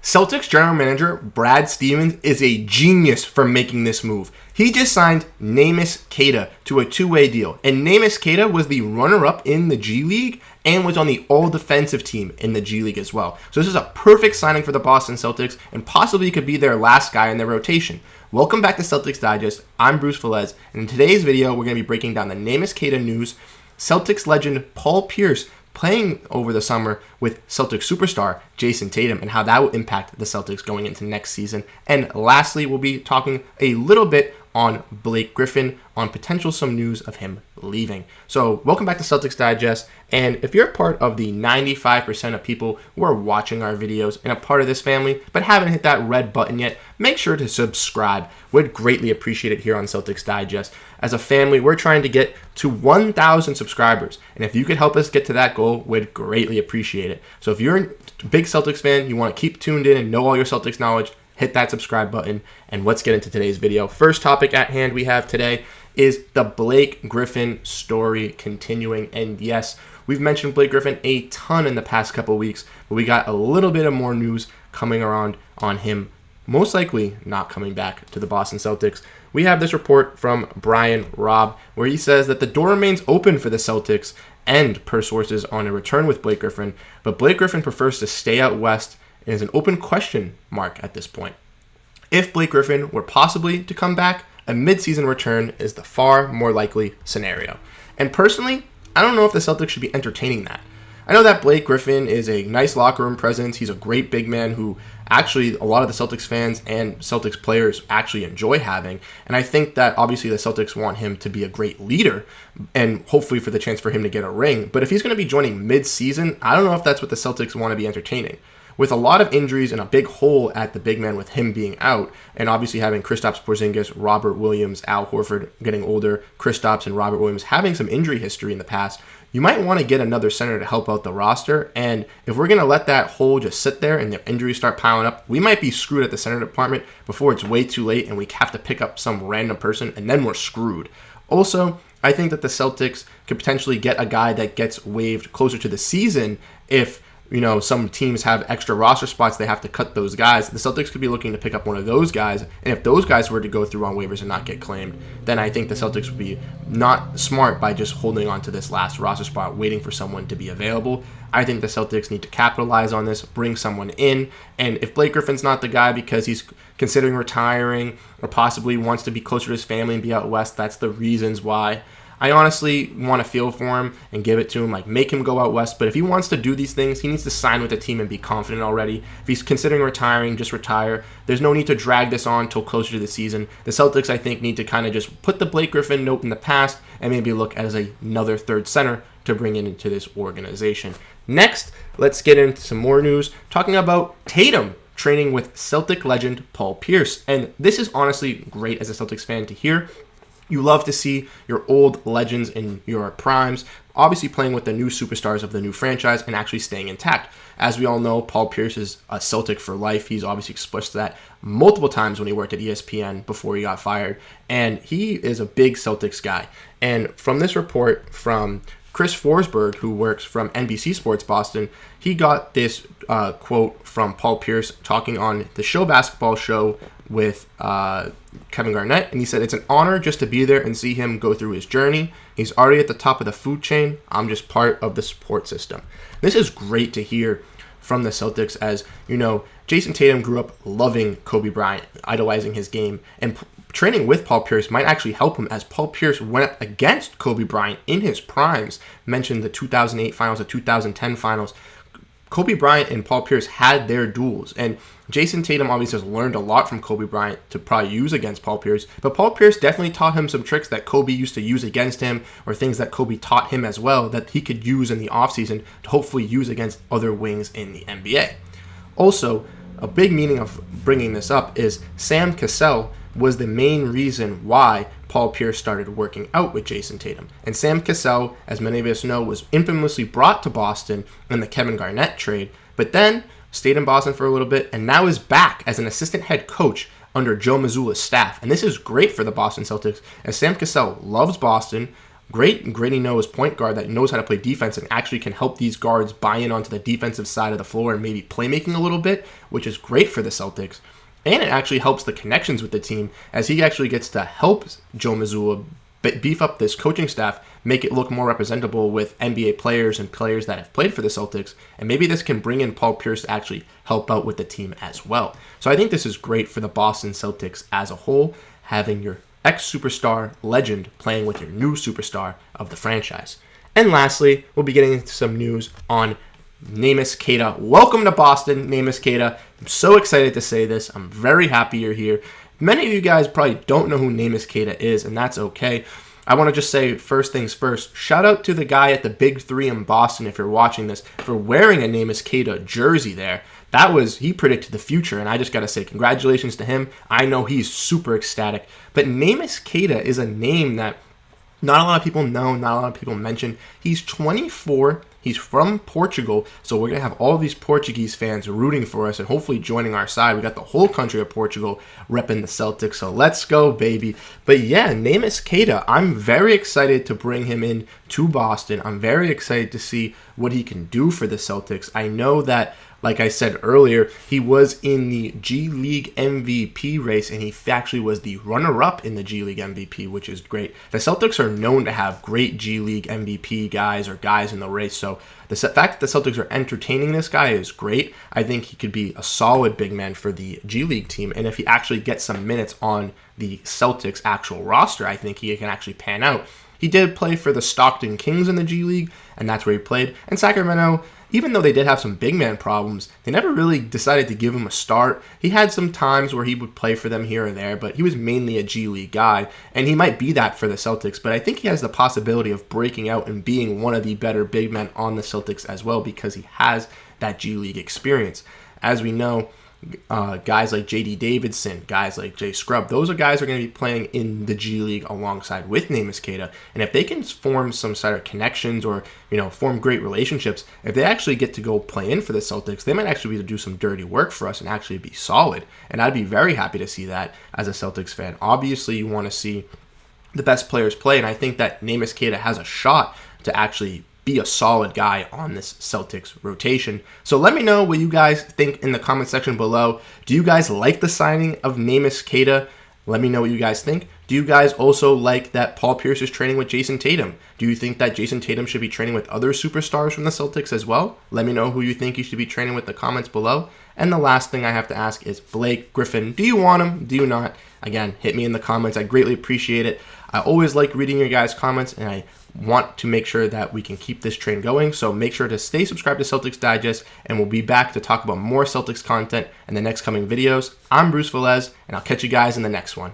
Celtics general manager Brad Stevens is a genius for making this move. He just signed Neemias Queta to a two-way deal, and Neemias Queta was the runner-up in the G League and was on the all-defensive team in the G League as well. So this is a perfect signing for the Boston Celtics and possibly could be their last guy in their rotation. Welcome back to Celtics Digest. I'm Bruce Veliz, and in today's video, we're going to be breaking down the Neemias Queta news, Celtics legend Paul Pierce playing over the summer with Celtics superstar Jayson Tatum and how that will impact the Celtics going into next season. And lastly, we'll be talking a little bit on Blake Griffin, on potential some news of him leaving. So welcome back to Celtics Digest. And if you're a part of the 95% of people who are watching our videos and a part of this family, but haven't hit that red button yet, make sure to subscribe. We'd greatly appreciate it here on Celtics Digest. As a family, we're trying to get to 1,000 subscribers. And if you could help us get to that goal, we'd greatly appreciate it. So if you're a big Celtics fan, you want to keep tuned in and know all your Celtics knowledge, hit that subscribe button, and let's get into today's video. First topic at hand we have today is the Blake Griffin story continuing. And yes, we've mentioned Blake Griffin a ton in the past couple weeks, but we got a little bit of more news coming around on him most likely not coming back to the Boston Celtics. We have this report from Brian Robb where he says that the door remains open for the Celtics and per sources on a return with Blake Griffin, but Blake Griffin prefers to stay out west and is an open question mark at this point. If Blake Griffin were possibly to come back, a midseason return is the far more likely scenario. And personally, I don't know if the Celtics should be entertaining that. I know that Blake Griffin is a nice locker room presence. He's a great big man who actually a lot of the Celtics fans and Celtics players actually enjoy having. And I think that obviously the Celtics want him to be a great leader and hopefully for the chance for him to get a ring. But if he's going to be joining mid-season, I don't know if that's what the Celtics want to be entertaining. With a lot of injuries and a big hole at the big man with him being out, and obviously having Kristaps, Porzingis, Robert Williams, Al Horford getting older, Kristaps and Robert Williams having some injury history in the past, you might want to get another center to help out the roster. And if we're going to let that hole just sit there and the injuries start piling up, we might be screwed at the center department before it's way too late and we have to pick up some random person and then we're screwed. Also, I think that the Celtics could potentially get a guy that gets waived closer to the season if some teams have extra roster spots, they have to cut those guys. The Celtics could be looking to pick up one of those guys, and if those guys were to go through on waivers and not get claimed, then I think the Celtics would be not smart by just holding on to this last roster spot, waiting for someone to be available. I think the Celtics need to capitalize on this, bring someone in, and if Blake Griffin's not the guy because he's considering retiring or possibly wants to be closer to his family and be out west, that's the reasons why. I honestly want to feel for him and give it to him, make him go out west. But if he wants to do these things, he needs to sign with the team and be confident already. If he's considering retiring, just retire. There's no need to drag this on until closer to the season. The Celtics, I think, need to kind of just put the Blake Griffin note in the past and maybe look as another third center to bring into this organization. Next, let's get into some more news talking about Tatum training with Celtic legend Paul Pierce. And this is honestly great as a Celtics fan to hear. You love to see your old legends in your primes obviously playing with the new superstars of the new franchise and actually staying intact. As we all know, Paul Pierce is a Celtic for life. He's obviously expressed that multiple times when he worked at ESPN before he got fired. And he is a big Celtics guy. And from this report from Chris Forsberg, who works from NBC Sports Boston, he got this quote from Paul Pierce talking on the Show Basketball Show with Kevin Garnett, and he said, "It's an honor just to be there and see him go through his journey. He's already at the top of the food chain. I'm just part of the support system." This is great to hear from the Celtics, as Jayson Tatum grew up loving Kobe Bryant, idolizing his game, and training with Paul Pierce might actually help him, as Paul Pierce went up against Kobe Bryant in his primes. Mentioned the 2008 finals, the 2010 finals. Kobe Bryant and Paul Pierce had their duels, and Jayson Tatum obviously has learned a lot from Kobe Bryant to probably use against Paul Pierce, but Paul Pierce definitely taught him some tricks that Kobe used to use against him, or things that Kobe taught him as well that he could use in the offseason to hopefully use against other wings in the NBA. Also, a big meaning of bringing this up is Sam Cassell was the main reason why Paul Pierce started working out with Jayson Tatum. And Sam Cassell, as many of us know, was infamously brought to Boston in the Kevin Garnett trade, but then stayed in Boston for a little bit and now is back as an assistant head coach under Joe Mazzulla's staff. And this is great for the Boston Celtics, as Sam Cassell loves Boston, great gritty-nosed point guard that knows how to play defense and actually can help these guards buy in onto the defensive side of the floor and maybe playmaking a little bit, which is great for the Celtics. And it actually helps the connections with the team as he actually gets to help Joe Mazzulla beef up this coaching staff, make it look more representable with NBA players and players that have played for the Celtics. And maybe this can bring in Paul Pierce to actually help out with the team as well. So I think this is great for the Boston Celtics as a whole, having your ex-superstar legend playing with your new superstar of the franchise. And lastly, we'll be getting into some news on Neemias Queta. Welcome to Boston, Neemias Queta. I'm so excited to say this. I'm very happy you're here. Many of you guys probably don't know who Neemias Queta is, and that's okay. I want to just say first things first, shout out to the guy at the Big 3 in Boston, if you're watching this, for wearing a Neemias Queta jersey there. He predicted the future, and I just got to say congratulations to him. I know he's super ecstatic. But Neemias Queta is a name that not a lot of people know, not a lot of people mention. He's 24. He's from Portugal, so we're going to have all these Portuguese fans rooting for us and hopefully joining our side. We got the whole country of Portugal repping the Celtics, so let's go, baby. But yeah, Neemias Queta, I'm very excited to bring him in to Boston. I'm very excited to see what he can do for the Celtics. I know that, like I said earlier, he was in the G League MVP race, and he actually was the runner-up in the G League MVP, which is great. The Celtics are known to have great G League MVP guys or guys in the race, so the fact that the Celtics are entertaining this guy is great. I think he could be a solid big man for the G League team, and if he actually gets some minutes on the Celtics' actual roster, I think he can actually pan out. He did play for the Stockton Kings in the G League, and that's where he played. And Sacramento, even though they did have some big man problems, they never really decided to give him a start. He had some times where he would play for them here or there, but he was mainly a G League guy, and he might be that for the Celtics, but I think he has the possibility of breaking out and being one of the better big men on the Celtics as well because he has that G League experience. As we know, guys like J.D. Davison, guys like Jay Scrubb, those are guys who are going to be playing in the G League alongside with Neemias Queta. And if they can form some sort of connections or, form great relationships, if they actually get to go play in for the Celtics, they might actually be able to do some dirty work for us and actually be solid. And I'd be very happy to see that as a Celtics fan. Obviously, you want to see the best players play, and I think that Neemias Queta has a shot to actually be a solid guy on this Celtics rotation. So let me know what you guys think in the comment section below. Do you guys like the signing of Neemias Queta? Let me know what you guys think. Do you guys also like that Paul Pierce is training with Jayson Tatum? Do you think that Jayson Tatum should be training with other superstars from the Celtics as well? Let me know who you think he should be training with in the comments below. And the last thing I have to ask is Blake Griffin. Do you want him? Do you not? Again, hit me in the comments. I greatly appreciate it. I always like reading your guys' comments, and I want to make sure that we can keep this train going. So make sure to stay subscribed to Celtics Digest, and we'll be back to talk about more Celtics content in the next coming videos. I'm Bruce Veliz, and I'll catch you guys in the next one.